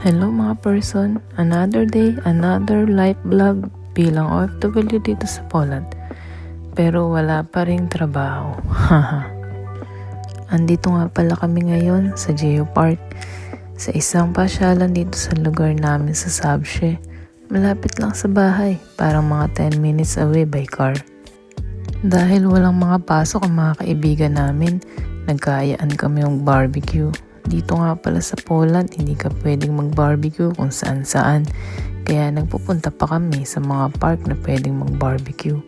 Hello mga person, another day, another life vlog bilang OFW dito sa Poland. Pero wala pa ring trabaho. Andito nga pala kami ngayon sa Geopark, sa isang pasyalan dito sa lugar namin sa Zabrze. Malapit lang sa bahay, parang mga 10 minutes away by car. Dahil walang mga pasok ang mga kaibigan namin, nagkaayaan kami ng barbecue. Dito nga pala sa Poland, hindi ka pwedeng mag-barbecue kung saan-saan. Kaya nagpupunta pa kami sa mga park na pwedeng mag-barbecue.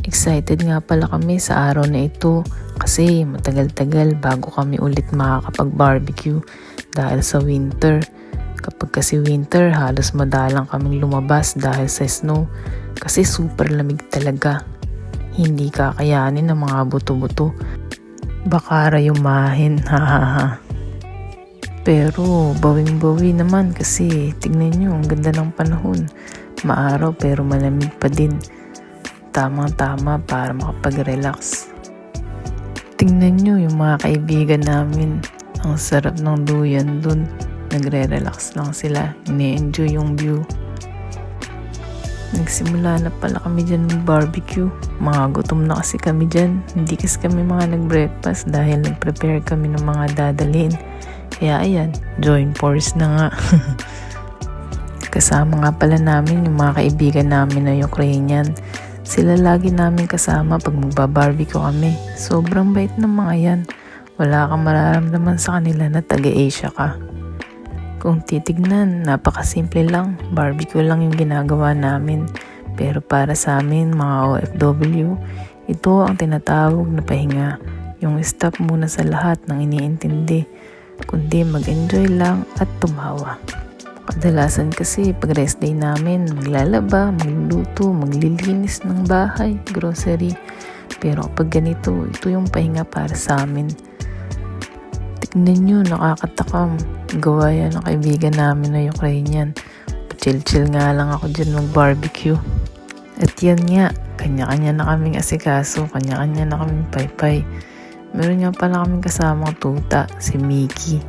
Excited nga pala kami sa araw na ito kasi matagal-tagal bago kami ulit makakapag-barbecue dahil sa winter. Kapag kasi winter, halos madalang kaming lumabas dahil sa snow kasi super lamig talaga. Hindi kakayanin ng mga buto-buto. Baka rayumahin, hahaha. Pero bawing-bawi naman kasi tignan nyo, ang ganda ng panahon. Maaraw pero malamig pa din. Tamang-tama para makapag-relax. Tingnan nyo yung mga kaibigan namin. Ang sarap ng duyan dun. Nagre-relax lang sila. Ini-enjoy yung view. Nagsimula na pala kami dyan ng barbecue. Mga gutom na kasi kami dyan. Hindi kasi kami mga nag-breakfast dahil nag-prepare kami ng mga dadalhin. Kaya ayan, join force na nga. Kasama nga pala namin yung mga kaibigan namin na Ukrainian. Sila lagi namin kasama pag magbabarbecue kami. Sobrang bait ng mga yan. Wala kang mararamdaman sa kanila na taga-Asia ka. Kung titignan, napakasimple lang. Barbecue lang yung ginagawa namin. Pero para sa amin, mga OFW, ito ang tinatawag na pahinga. Yung stop muna sa lahat ng iniintindi. Kundi mag-enjoy lang at tumawa. Kadalasan kasi pag rest day namin, maglalaba, magluluto, maglilinis ng bahay, grocery. Pero kapag ganito, ito yung pahinga para sa amin. Tignan nyo, nakakatakam. Gawa yan ng kaibigan namin na Ukrainian. Pa-chill-chill nga lang ako dyan mag-barbecue. At yan nga, kanya-kanya na kaming asikaso, kanya-kanya na kaming paypay. Meron nga pala kaming kasamang tuta, si Mickey,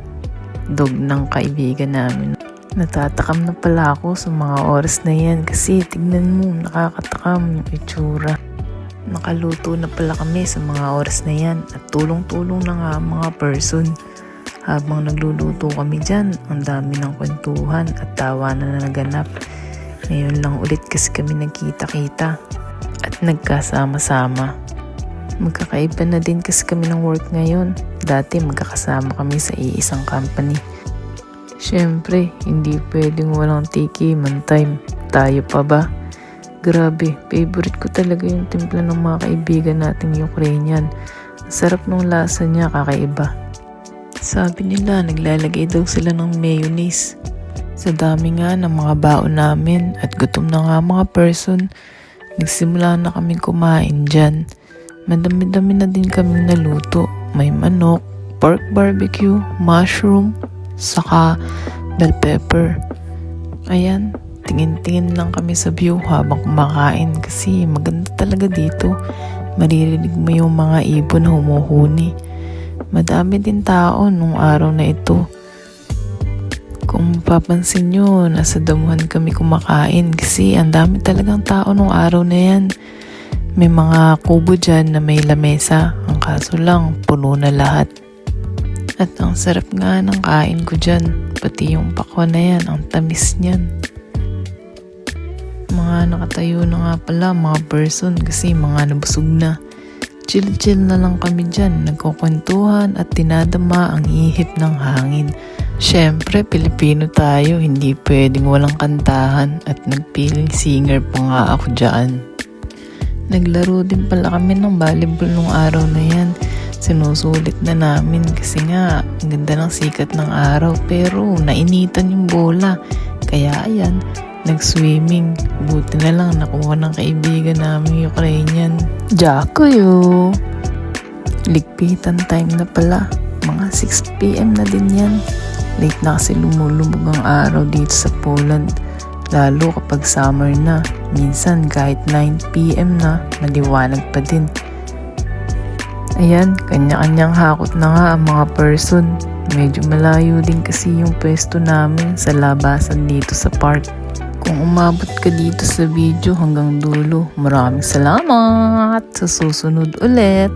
dog ng kaibigan namin. Natatakam na pala ako sa mga oras na yan kasi tignan mo, nakakatakam yung itsura. Nakaluto na pala kami sa mga oras na yan at tulong-tulong na nga mga person. Habang nagluluto kami dyan, ang dami ng kwentuhan at tawanan na naganap. Ngayon lang ulit kasi kami nagkita-kita at nagkasama-sama. Magkakaiba na din kasi kami ng work ngayon. Dati magkakasama kami sa iisang company. Siyempre, hindi pwedeng walang tikiman time. Tayo pa ba? Grabe, favorite ko talaga yung timpla ng mga kaibigan nating Ukrainian. Sarap ng lasa niya, kakaiba. Sabi nila, naglalagay daw sila ng mayonnaise. Sa dami nga ng mga baon namin at gutom na nga mga person, nagsimula na kaming kumain dyan. Madami-dami na din kaming naluto. May manok, pork barbecue, mushroom, saka bell pepper. Ayan, tingin-tingin lang kami sa view habang kumakain kasi maganda talaga dito. Maririnig mo yung mga ibon na humuhuni. Madami din tao nung araw na ito. Kung papansin nyo, nasa damuhan kami kumakain kasi ang dami talagang tao nung araw na yan. May mga kubo dyan na may lamesa. Ang kaso lang, puno na lahat. At ang sarap nga ng kain ko dyan. Pati yung pakwa na yan, ang tamis niyan. Mga nakatayo na nga pala, mga person kasi mga nabusog na. Chill-chill na lang kami dyan. Nagkukwentuhan at tinadama ang ihip ng hangin. Siyempre, Pilipino tayo. Hindi pwedeng walang kantahan at nagpiling singer pa nga ako dyan. Naglaro din pala kami ng volleyball nung araw na yan. Sinusulit na namin kasi nga ang ganda ng sikat ng araw pero nainitan yung bola. Kaya ayan, nag-swimming. Buti na lang nakuha ng kaibigan namin Ukrainian. Dyakuyo! Ligpitan time na pala. Mga 6 PM na din yan. Late na kasi lumulubog ang araw dito sa Poland. Lalo kapag summer na, minsan kahit 9 PM na, maliwanag pa din. Ayan, kanya-kanyang hakot na nga ang mga person. Medyo malayo din kasi yung pwesto namin sa labasan dito sa park. Kung umabot ka dito sa video hanggang dulo, maraming salamat! Sa susunod ulit!